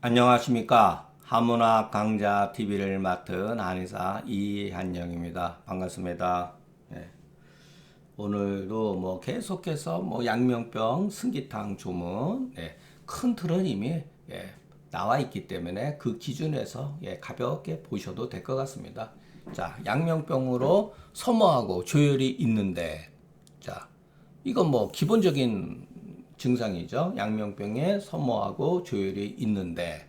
안녕하십니까. 한문학 강좌 TV를 맡은 한의사 이한영입니다. 반갑습니다. 예, 오늘도 계속해서 양명병, 승기탕 조문, 큰 틀은 이미 나와 있기 때문에 그 기준에서 가볍게 보셔도 될 것 같습니다. 자, 양명병으로 서모하고 조혈이 있는데, 자, 이건 기본적인 증상이죠. 양명병에 서모하고 조혈이 있는데,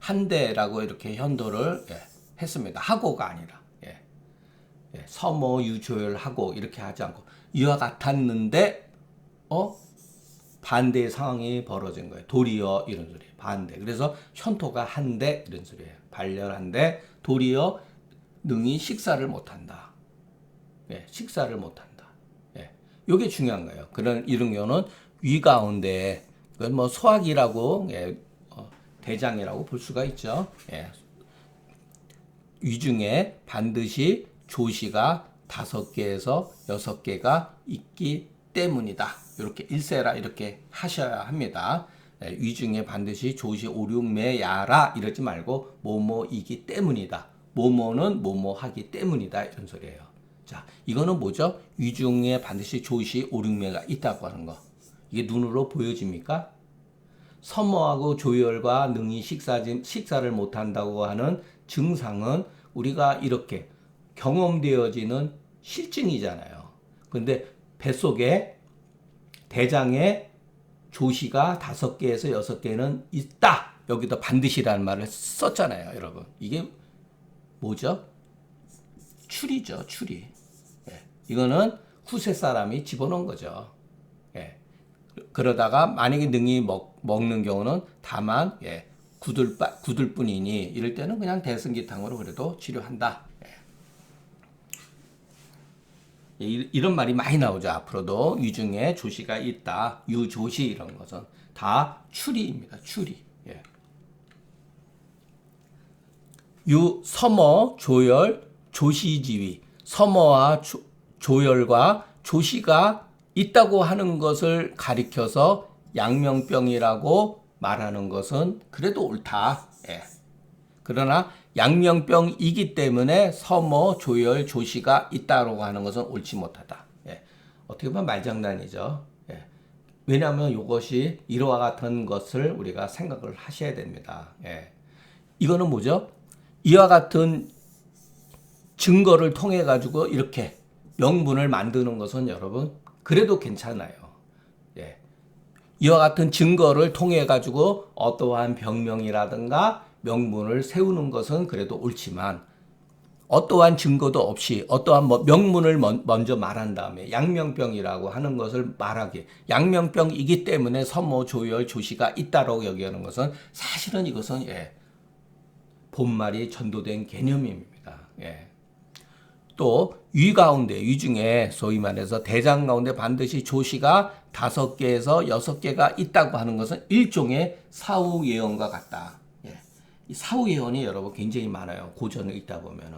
한대라고 이렇게 현도를 했습니다. 하고가 아니라 서모 유조혈하고 이렇게 하지 않고 이와 같았는데 반대의 상황이 벌어진 거예요. 도리어 이런 소리. 반대. 그래서 현토가 한대 이런 소리예요. 발열한데 도리어 능히 식사를 못한다. 식사를 못한다. 이게 중요한 거예요. 이런 경우는 위 가운데 그건 소학이라고 대장이라고 볼 수가 있죠. 위 중에 반드시 조시가 5개에서 6개가 있기 때문이다. 이렇게 일세라 이렇게 하셔야 합니다. 위 중에 반드시 조시 5, 6매야라 이러지 말고 뭐뭐이기 때문이다. 뭐뭐는 뭐뭐하기 때문이다. 이런 소리예요. 자, 이거는 뭐죠? 위 중에 반드시 조시 5, 6매가 있다고 하는 거. 이게 눈으로 보여집니까? 서모하고 조혈과 능히 식사를 못한다고 하는 증상은 우리가 이렇게 경험되어지는 실증이잖아요. 근데 뱃속에 대장에 조시가 5개에서 6개는 있다. 여기다 반드시라는 말을 썼잖아요, 여러분. 이게 뭐죠? 추리죠, 추리. 이거는 후세 사람이 집어넣은 거죠. 그러다가 만약에 능이 먹는 경우는 다만 굳을 뿐이니 이럴 때는 그냥 대승기탕으로 그래도 치료한다. 이런 말이 많이 나오죠. 앞으로도 위중에 조시가 있다. 유조시 이런 것은 다 추리입니다. 추리. 서모, 조열, 조시지위. 서모와 조열과 조시가 있다고 하는 것을 가리켜서 양명병이라고 말하는 것은 그래도 옳다. 그러나 양명병이기 때문에 서모, 조열, 조시가 있다고 하는 것은 옳지 못하다. 어떻게 보면 말장난이죠. 왜냐하면 이것이 이와 같은 것을 우리가 생각을 하셔야 됩니다. 이거는 뭐죠? 이와 같은 증거를 통해 가지고 이렇게 명분을 만드는 것은 여러분 그래도 괜찮아요. 이와 같은 증거를 통해 가지고 어떠한 병명이라든가 명분을 세우는 것은 그래도 옳지만 어떠한 증거도 없이 어떠한 명문을 먼저 말한 다음에 양명병이라고 하는 것을 말하기 양명병이기 때문에 서모, 조열, 조시가 있다라고 여기하는 것은 사실은 이것은 본말이 전도된 개념입니다. 또 위 가운데 위 중에 소위 말해서 대장 가운데 반드시 조시가 5개에서 6개가 있다고 하는 것은 일종의 사후 예언과 같다. 이 사후 예언이 여러분 굉장히 많아요. 고전에 있다 보면은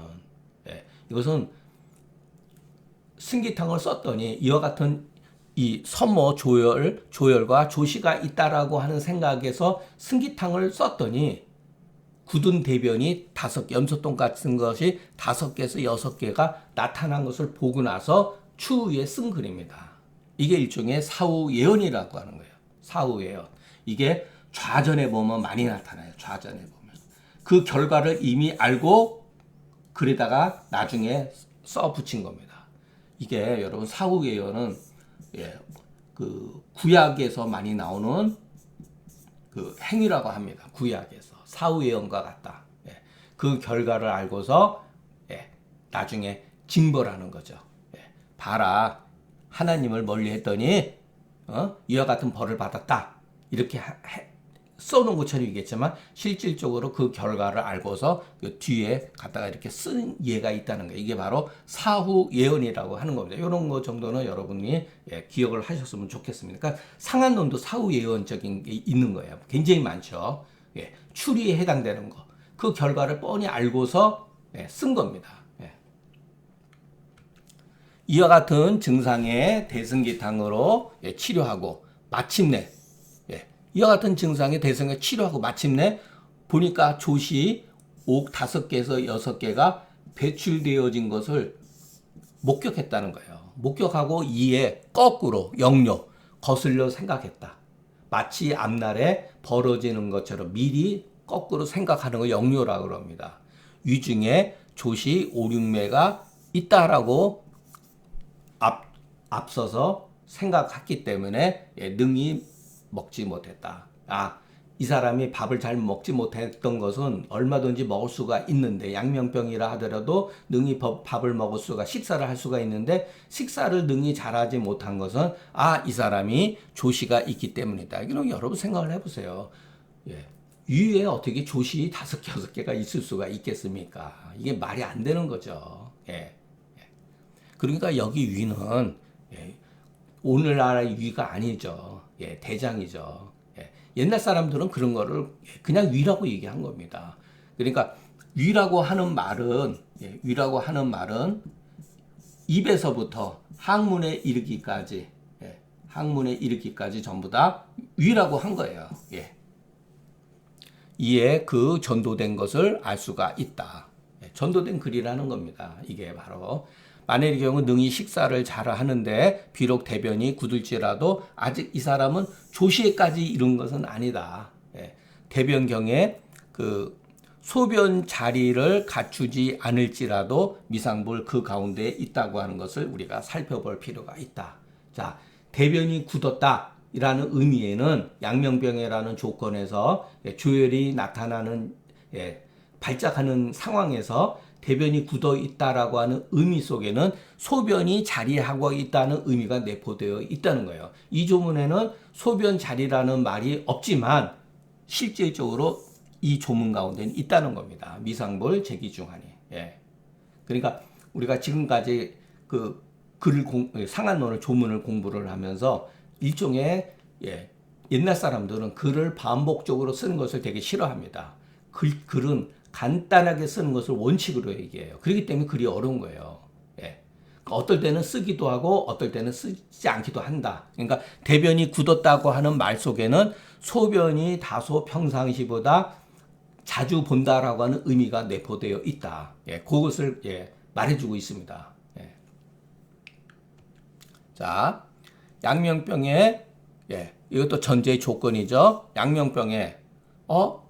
이것은 승기탕을 썼더니 이와 같은 이 서모 조열과 조시가 있다라고 하는 생각에서 승기탕을 썼더니 굳은 대변이 5개, 염소똥 같은 것이 5개에서 6개가 나타난 것을 보고 나서 추후에 쓴 글입니다. 이게 일종의 사후 예언이라고 하는 거예요. 사후 예언. 이게 좌전에 보면 많이 나타나요. 좌전에 보면. 그 결과를 이미 알고 글에다가 나중에 써 붙인 겁니다. 이게 여러분 사후 예언은 그 구약에서 많이 나오는 그 행위라고 합니다. 구약에서. 사후 예언과 같다. 그 결과를 알고서 나중에 징벌하는 거죠. 봐라. 하나님을 멀리 했더니 이와 같은 벌을 받았다. 이렇게 써놓은 것처럼 얘기했지만 실질적으로 그 결과를 알고서 그 뒤에 갖다가 이렇게 쓴 예가 있다는 거예요. 이게 바로 사후 예언이라고 하는 겁니다. 이런 거 정도는 여러분이 기억을 하셨으면 좋겠습니다. 그러니까 상한론도 사후 예언적인 게 있는 거예요. 굉장히 많죠. 추리에 해당되는 거. 그 결과를 뻔히 알고서 쓴 겁니다. 이와 같은 증상의 대승기탕으로 치료하고 마침내 이와 같은 증상의 대성을 치료하고 마침내 보니까 조시 옥 5개에서 6개가 배출되어진 것을 목격했다는 거예요. 목격하고 이에 거꾸로 역료 거슬려 생각했다. 마치 앞날에 벌어지는 것처럼 미리 거꾸로 생각하는 걸 역료라고 합니다. 위중에 조시 5, 6매가 있다라고 앞서서 생각했기 때문에 능히 먹지 못했다. 이 사람이 밥을 잘 먹지 못했던 것은 얼마든지 먹을 수가 있는데 양명병이라 하더라도 능히 밥을 먹을 수가 식사를 할 수가 있는데 식사를 능히 잘하지 못한 것은 이 사람이 조시가 있기 때문이다. 이런 여러분 생각을 해보세요. 위에 어떻게 조시 5개, 6개가 있을 수가 있겠습니까? 이게 말이 안 되는 거죠. 그러니까 여기 위는 오늘날의 위가 아니죠. 대장이죠. 옛날 사람들은 그런 거를 그냥 위라고 얘기한 겁니다. 그러니까 위라고 하는 말은 입에서부터 학문에 이르기까지 전부 다 위라고 한 거예요. 이에 그 전도된 것을 알 수가 있다. 전도된 글이라는 겁니다. 이게 바로 만일의 경우 능히 식사를 잘 하는데 비록 대변이 굳을지라도 아직 이 사람은 조시에까지 이른 것은 아니다. 대변경에 그 소변 자리를 갖추지 않을지라도 미상불 그 가운데 있다고 하는 것을 우리가 살펴볼 필요가 있다. 자, 대변이 굳었다. 이라는 의미에는 양명병이라는 조건에서 조혈이 나타나는 발작하는 상황에서 대변이 굳어 있다라고 하는 의미 속에는 소변이 자리하고 있다는 의미가 내포되어 있다는 거예요. 이 조문에는 소변 자리라는 말이 없지만 실제적으로 이 조문 가운데는 있다는 겁니다. 미상볼 제기중하니. 그러니까 우리가 지금까지 그 상한론을 조문을 공부를 하면서 일종의 옛날 사람들은 글을 반복적으로 쓰는 것을 되게 싫어합니다. 글은 간단하게 쓰는 것을 원칙으로 얘기해요. 그렇기 때문에 글이 어려운 거예요. 어떨 때는 쓰기도 하고 어떨 때는 쓰지 않기도 한다. 그러니까 대변이 굳었다고 하는 말 속에는 소변이 다소 평상시보다 자주 본다라고 하는 의미가 내포되어 있다. 그것을 말해주고 있습니다. 자, 양명병에 이것도 전제의 조건이죠. 양명병에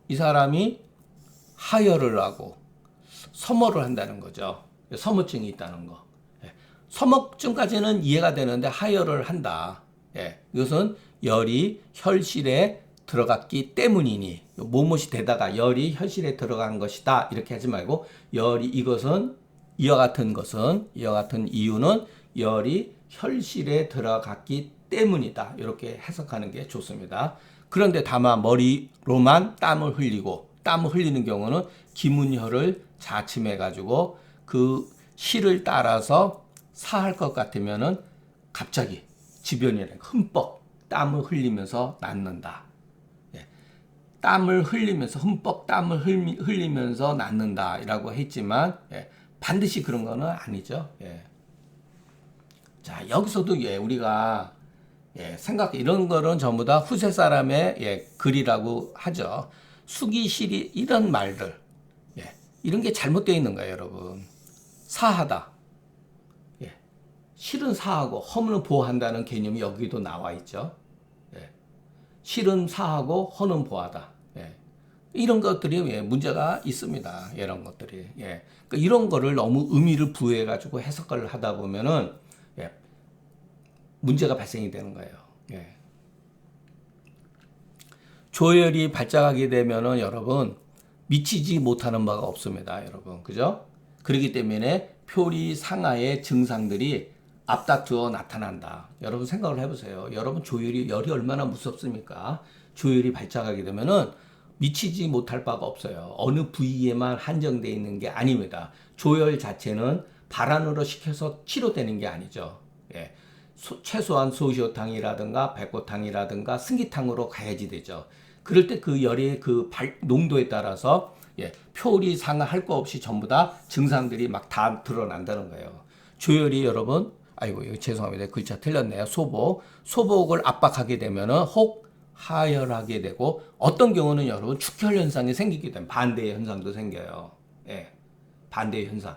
이 사람이 하혈을 하고 서모를 한다는 거죠. 서모증이 있다는 거. 서모증까지는 이해가 되는데 하혈을 한다. 이것은 열이 혈실에 들어갔기 때문이니 무엇이 되다가 열이 혈실에 들어간 것이다. 이렇게 하지 말고 이것은 이와 같은 이유는 열이 혈실에 들어갔기 때문이다. 이렇게 해석하는 게 좋습니다. 그런데 다만 머리로만 땀을 흘리는 경우는 기문혈을 자침해 가지고 그 실을 따라서 사할 것 같으면은 갑자기 지변이 흠뻑 땀을 흘리면서 낫는다. 땀을 흘리면서 흠뻑 땀을 흘리면서 낫는다라고 했지만 반드시 그런 거는 아니죠. 자, 여기서도 우리가 이런 거는 전부 다 후세 사람의 글이라고 하죠. 수기실이 이런 말들, 이런 게 잘못되어 있는 거예요, 여러분. 사하다. 실은 사하고 허물은 보호한다는 개념이 여기도 나와 있죠. 실은 사하고 허는 보하다. 이런 것들이 문제가 있습니다. 이런 것들이. 그러니까 이런 거를 너무 의미를 부여해가지고 해석을 하다 보면은 문제가 발생이 되는 거예요. 조혈이 발작하게 되면은 여러분 미치지 못하는 바가 없습니다. 여러분. 그죠? 그렇기 때문에 표리 상하의 증상들이 앞다투어 나타난다. 여러분 생각을 해보세요. 여러분 열이 얼마나 무섭습니까? 조혈이 발작하게 되면은 미치지 못할 바가 없어요. 어느 부위에만 한정되어 있는 게 아닙니다. 조혈 자체는 발안으로 시켜서 치료되는 게 아니죠. 최소한 소시오탕이라든가 백고탕이라든가 승기탕으로 가야지 되죠. 그럴 때 그 열의 농도에 따라서 표리 상할 거 없이 전부 다 증상들이 막 다 드러난다는 거예요. 조혈이 여러분, 이거 죄송합니다. 글자 틀렸네요. 소복을 압박하게 되면은 혹 하열하게 되고 어떤 경우는 여러분 축혈 현상이 생기게 되면 반대의 현상도 생겨요. 예. 반대의 현상.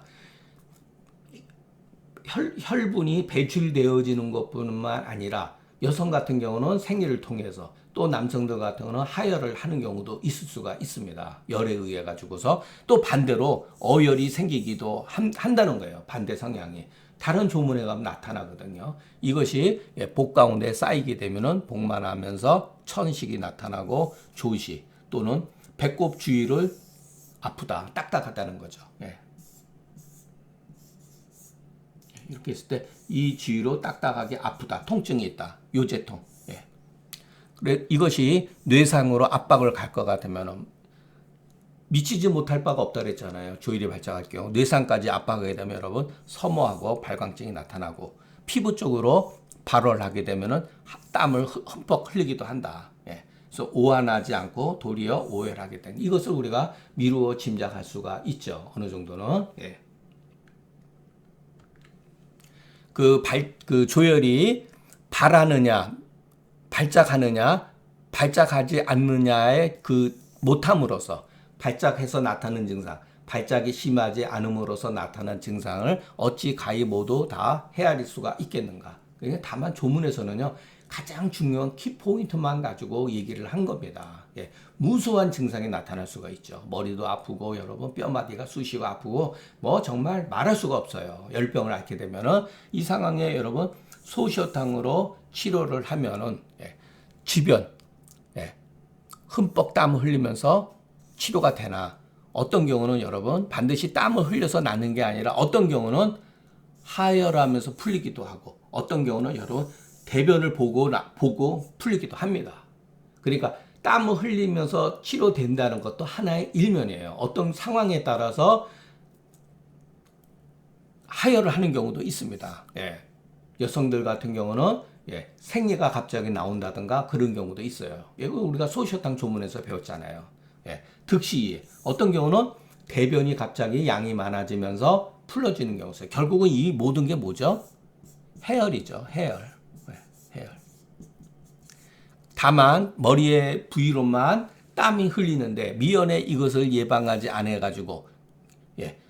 혈분이 배출되어지는 것뿐만 아니라 여성 같은 경우는 생리를 통해서 또 남성들 같은 경우는 하혈을 하는 경우도 있을 수가 있습니다. 열에 의해 가지고서 또 반대로 어열이 생기기도 한다는 거예요. 반대 성향이. 다른 조문에 가면 나타나거든요. 이것이 복 가운데 쌓이게 되면은 복만 하면서 천식이 나타나고 조시 또는 배꼽 주위를 아프다, 딱딱하다는 거죠. 예. 이렇게 했을 때 이 주위로 딱딱하게 아프다, 통증이 있다, 요제통. 예. 그래 이것이 뇌상으로 압박을 갈 것 같으면 미치지 못할 바가 없다 그랬잖아요. 조일이 발작할 경우 뇌상까지 압박하게 되면 여러분 서모하고 발광증이 나타나고 피부 쪽으로 발화를 하게 되면은 땀을 흠뻑 흘리기도 한다. 예. 그래서 오한하지 않고 도리어 오열하게 된 이것을 우리가 미루어 짐작할 수가 있죠. 어느 정도는. 예. 그 조열이 발하느냐, 발작하느냐, 발작하지 않느냐의 그 못함으로써 발작해서 나타나는 증상, 발작이 심하지 않음으로써 나타난 증상을 어찌 가히 모두 다 헤아릴 수가 있겠는가. 그러니까 다만 조문에서는요, 가장 중요한 키포인트만 가지고 얘기를 한 겁니다. 예, 무수한 증상이 나타날 수가 있죠. 머리도 아프고 여러분 뼈마디가 쑤시고 아프고 뭐 정말 말할 수가 없어요. 열병을 앓게 되면은 이 상황에 여러분 소시오탕으로 치료를 하면은 지변 흠뻑 땀을 흘리면서 치료가 되나 어떤 경우는 여러분 반드시 땀을 흘려서 낫는 게 아니라 어떤 경우는 하열하면서 풀리기도 하고 어떤 경우는 여러분 대변을 보고 풀리기도 합니다. 그러니까 땀을 흘리면서 치료된다는 것도 하나의 일면이에요. 어떤 상황에 따라서 하혈을 하는 경우도 있습니다. 예. 여성들 같은 경우는 생리가 갑자기 나온다든가 그런 경우도 있어요. 이거 우리가 소시오탕 조문에서 배웠잖아요. 득시 어떤 경우는 대변이 갑자기 양이 많아지면서 풀어지는 경우가 있어요. 결국은 이 모든 게 뭐죠? 해열이죠. 해열. 다만 머리의 부위로만 땀이 흘리는데 미연에 이것을 예방하지 않아 가지고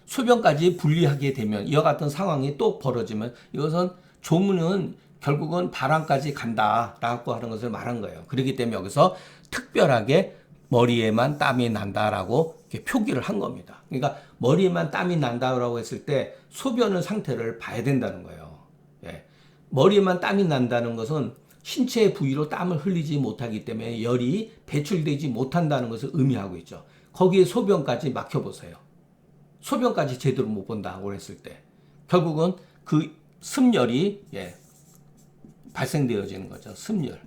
소변까지 분리하게 되면 이와 같은 상황이 또 벌어지면 이것은 조문은 결국은 발암까지 간다라고 하는 것을 말한 거예요. 그렇기 때문에 여기서 특별하게 머리에만 땀이 난다라고 이렇게 표기를 한 겁니다. 그러니까 머리에만 땀이 난다라고 했을 때 소변의 상태를 봐야 된다는 거예요. 머리에만 땀이 난다는 것은 신체 부위로 땀을 흘리지 못하기 때문에 열이 배출되지 못한다는 것을 의미하고 있죠. 거기에 소변까지 막혀보세요. 소변까지 제대로 못 본다고 했을 때 결국은 그 습열이 발생되어지는 거죠. 습열.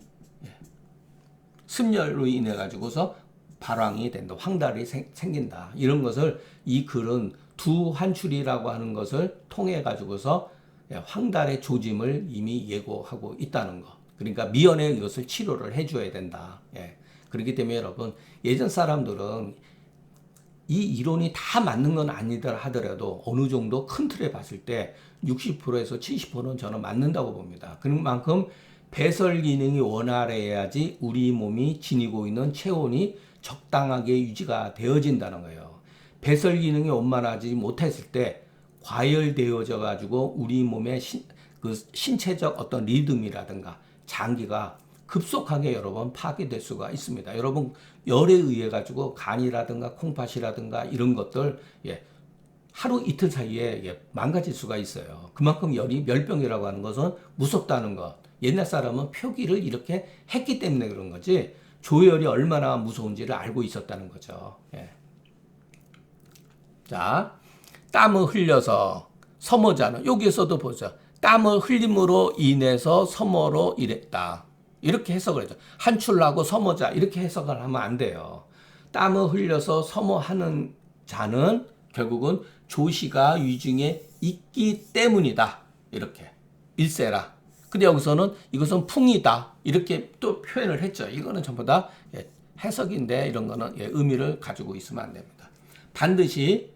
습열로 인해 가지고서 발황이 된다. 황달이 생긴다. 이런 것을 이 글은 두 한출이라고 하는 것을 통해 가지고서 황달의 조짐을 이미 예고하고 있다는 것. 그러니까 미연에 이것을 치료를 해줘야 된다. 그렇기 때문에 여러분 예전 사람들은 이 이론이 다 맞는 건 아니더라 하더라도 어느 정도 큰 틀에 봤을 때 60%에서 70%는 저는 맞는다고 봅니다. 그만큼 배설 기능이 원활해야지 우리 몸이 지니고 있는 체온이 적당하게 유지가 되어진다는 거예요. 배설 기능이 원만하지 못했을 때 과열되어져 가지고 우리 몸의 신체적 어떤 리듬이라든가 장기가 급속하게 여러분 파괴될 수가 있습니다. 여러분 열에 의해 가지고 간이라든가 콩팥이라든가 이런 것들 하루 이틀 사이에 망가질 수가 있어요. 그만큼 열이 멸병이라고 하는 것은 무섭다는 것. 옛날 사람은 표기를 이렇게 했기 때문에 그런 거지 조열이 얼마나 무서운지를 알고 있었다는 거죠. 자, 땀을 흘려서 서모자는 여기에서도 보죠. 땀을 흘림으로 인해서 서모로 이랬다. 이렇게 해석을 했죠. 한출나고 서모자 이렇게 해석을 하면 안 돼요. 땀을 흘려서 서모하는 자는 결국은 조시가 위중에 있기 때문이다. 이렇게 일세라. 근데 여기서는 이것은 풍이다. 이렇게 또 표현을 했죠. 이거는 전부 다 해석인데 이런 거는 의미를 가지고 있으면 안 됩니다. 반드시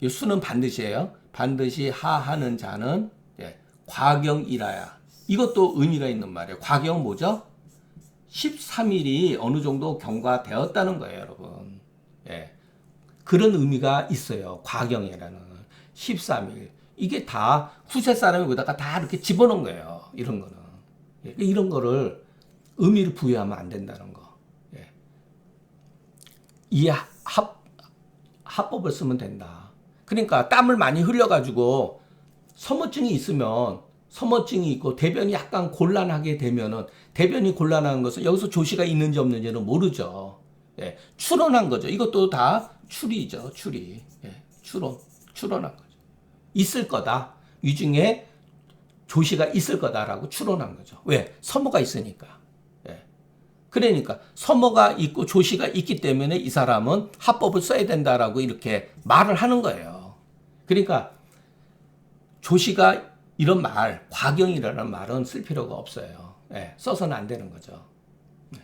이 수는 반드시예요. 반드시 하하는 자는 과경이라야. 이것도 의미가 있는 말이에요. 과경은 뭐죠? 13일이 어느 정도 경과되었다는 거예요, 여러분. 예. 그런 의미가 있어요. 과경이라는 13일. 이게 다 후세 사람이 여기다가 다 이렇게 집어넣은 거예요. 이런 거는. 예. 이런 거를 의미를 부여하면 안 된다는 거. 예. 이 합법을 쓰면 된다. 그러니까 땀을 많이 흘려가지고 서머증이 있으면 서머증이 있고 대변이 약간 곤란하게 되면은 대변이 곤란한 것은 여기서 조시가 있는지 없는지는 모르죠. 예, 추론한 거죠. 이것도 다 추리죠. 추리. 예, 추론한 거죠. 있을 거다. 이 중에 조시가 있을 거다라고 추론한 거죠. 왜? 서모가 있으니까. 예. 그러니까 서모가 있고 조시가 있기 때문에 이 사람은 합법을 써야 된다라고 이렇게 말을 하는 거예요. 그러니까 조시가 이런 말, 과경이라는 말은 쓸 필요가 없어요. 예, 써서는 안 되는 거죠. 예.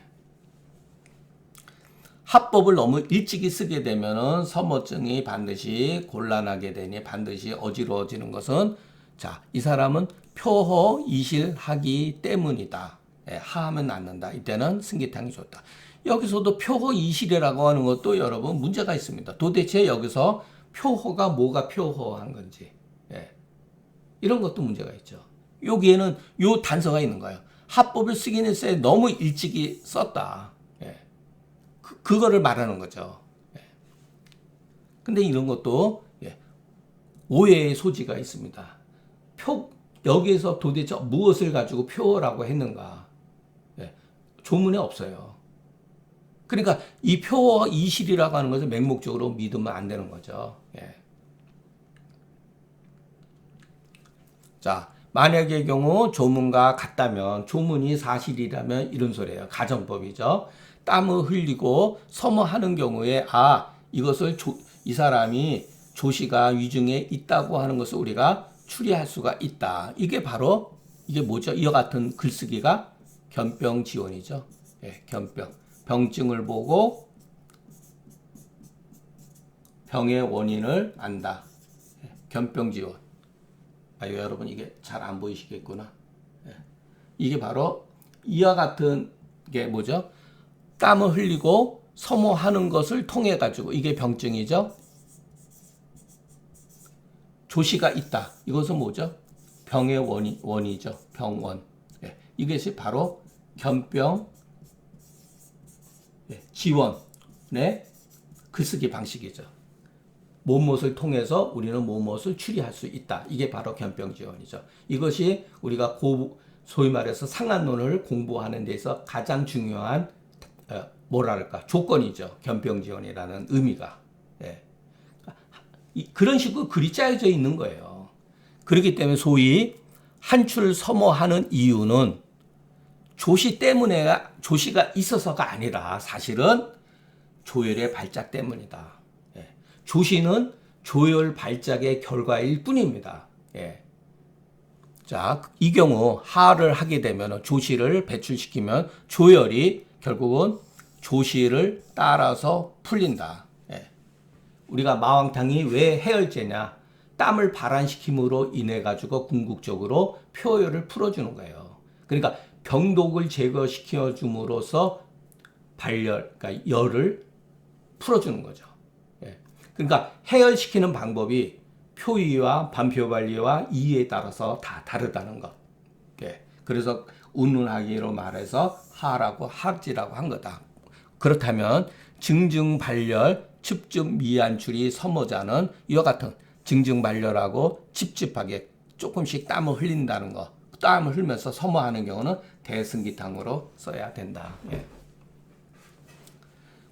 합법을 너무 일찍이 쓰게 되면은 서모증이 반드시 곤란하게 되니 반드시 어지러워지는 것은 자, 이 사람은 표허 이실하기 때문이다. 예, 하하면 않는다. 이때는 승기탕이 좋다. 여기서도 표허 이실이라고 하는 것도 여러분 문제가 있습니다. 도대체 여기서 표허가 뭐가 표허한 건지. 예. 이런 것도 문제가 있죠. 여기에는 요 단서가 있는 거예요. 합법을 쓰긴 했어요. 너무 일찍이 썼다. 예. 그거를 말하는 거죠. 예. 근데 이런 것도 예. 오해의 소지가 있습니다. 여기에서 도대체 무엇을 가지고 표어라고 했는가? 예. 조문에 없어요. 그러니까 이 표어 이실이라고 하는 것을 맹목적으로 믿으면 안 되는 거죠. 예. 자, 만약의 경우 조문과 같다면 조문이 사실이라면 이런 소리예요. 가정법이죠. 땀을 흘리고 서머하는 경우에 이것을 이 사람이 조시가 위중에 있다고 하는 것을 우리가 추리할 수가 있다. 이게 바로 이게 뭐죠? 이와 같은 글쓰기가 견병지원이죠. 예, 견병. 병증을 보고 병의 원인을 안다. 예, 견병지원. 여러분 이게 잘 안 보이시겠구나. 예. 이게 바로 이와 같은 게 뭐죠? 땀을 흘리고 서모하는 것을 통해 가지고 이게 병증이죠. 조시가 있다. 이것은 뭐죠? 병의 원이죠. 병원. 예. 이것이 바로 견병 지원의 글쓰기 방식이죠. 무엇을 통해서 우리는 무엇을 추리할 수 있다. 이게 바로 견병지원이죠. 이것이 우리가 소위 말해서 상한론을 공부하는 데서 가장 중요한 조건이죠. 견병지원이라는 의미가. 예. 그런 식으로 글이 짜여져 있는 거예요. 그렇기 때문에 소위 한출 서모하는 이유는 조시 때문에 조시가 있어서가 아니라 사실은 조열의 발작 때문이다. 조시는 조열 발작의 결과일 뿐입니다. 예. 자, 이 경우 하를 하게 되면 조시를 배출시키면 조열이 결국은 조시를 따라서 풀린다. 예. 우리가 마왕탕이 왜 해열제냐? 땀을 발환시킴으로 인해 가지고 궁극적으로 표열을 풀어주는 거예요. 그러니까 병독을 제거시켜 줌으로써 그러니까 열을 풀어주는 거죠. 그러니까 해열시키는 방법이 표이와 반표발리와 이에 따라서 다 다르다는 것. 예. 그래서 운운하기로 말해서 하라고 합지라고 한 거다. 그렇다면 증증발열, 습증미안출이 서모자는 이와 같은 증증발열하고 찝찝하게 조금씩 땀을 흘린다는 거. 땀을 흘면서 서모하는 경우는 대승기탕으로 써야 된다. 예.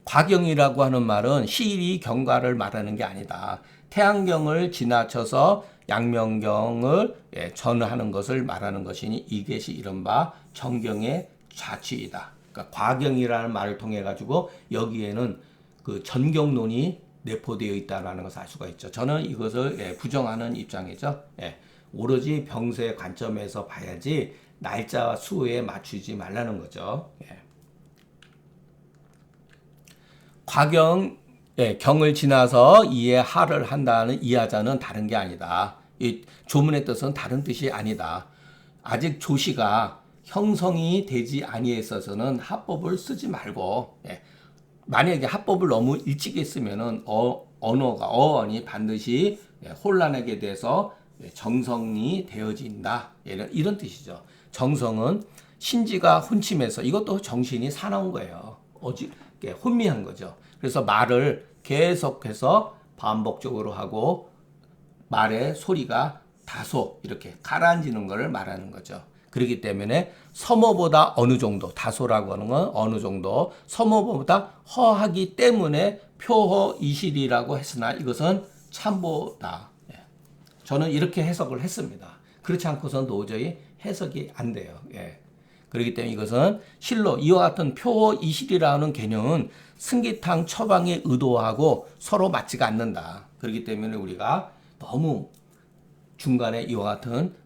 과경이라고 하는 말은 시일이 경과를 말하는 게 아니다. 태양경을 지나쳐서 양명경을 전하는 것을 말하는 것이니 이것이 이른바 정경의 좌취이다. 그러니까 과경이라는 말을 통해 가지고 여기에는 그 전경론이 내포되어 있다는 것을 알 수가 있죠. 저는 이것을 부정하는 입장이죠. 오로지 병세의 관점에서 봐야지 날짜와 수에 맞추지 말라는 거죠. 경을 지나서 이에 하를 한다는 이하자는 다른 게 아니다. 이 조문의 뜻은 다른 뜻이 아니다. 아직 조시가 형성이 되지 아니했어서는 합법을 쓰지 말고, 예. 만약에 합법을 너무 일찍 했으면은 언어가 어원이 반드시 혼란하게 돼서 정성이 되어진다. 이런 뜻이죠. 정성은 신지가 혼침해서 이것도 정신이 사나운 거예요. 혼미한 거죠. 그래서 말을 계속해서 반복적으로 하고 말의 소리가 다소 이렇게 가라앉는 것을 말하는 거죠. 그렇기 때문에 서모보다 어느 정도, 다소라고 하는 건 어느 정도, 서모보다 허하기 때문에 표허이실이라고 했으나 이것은 참보다. 저는 이렇게 해석을 했습니다. 그렇지 않고선 도저히 해석이 안 돼요. 그렇기 때문에 이것은 실로 이와 같은 표허이실이라는 개념은 승기탕 처방의 의도하고 서로 맞지가 않는다. 그렇기 때문에 우리가 너무 중간에 이와 같은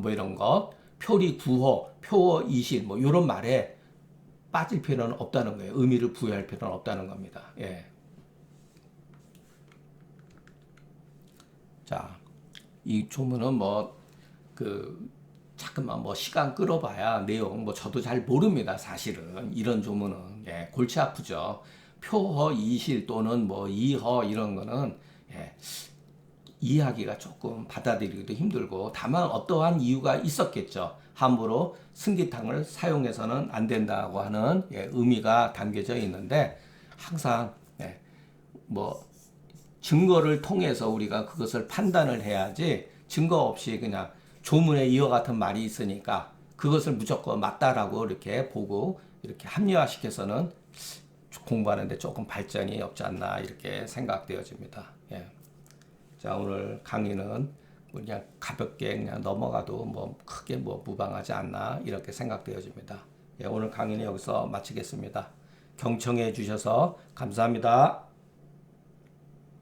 이런 것, 표리 구호, 표어 이실, 이런 말에 빠질 필요는 없다는 거예요. 의미를 부여할 필요는 없다는 겁니다. 자, 이 조문은 자꾸만 시간 끌어봐야 내용, 저도 잘 모릅니다. 사실은. 이런 조문은. 골치 아프죠. 표허, 이실 또는 이허 이런 거는, 이해하기가 조금 받아들이기도 힘들고 다만 어떠한 이유가 있었겠죠. 함부로 승기탕을 사용해서는 안 된다고 하는 의미가 담겨져 있는데 항상 증거를 통해서 우리가 그것을 판단을 해야지 증거 없이 그냥 조문에 이와 같은 말이 있으니까 그것을 무조건 맞다라고 이렇게 보고 이렇게 합리화시켜서는 공부하는데 조금 발전이 없지 않나 이렇게 생각되어집니다. 자, 오늘 강의는 그냥 가볍게 그냥 넘어가도 크게 무방하지 않나 이렇게 생각되어집니다. 오늘 강의는 여기서 마치겠습니다. 경청해 주셔서 감사합니다.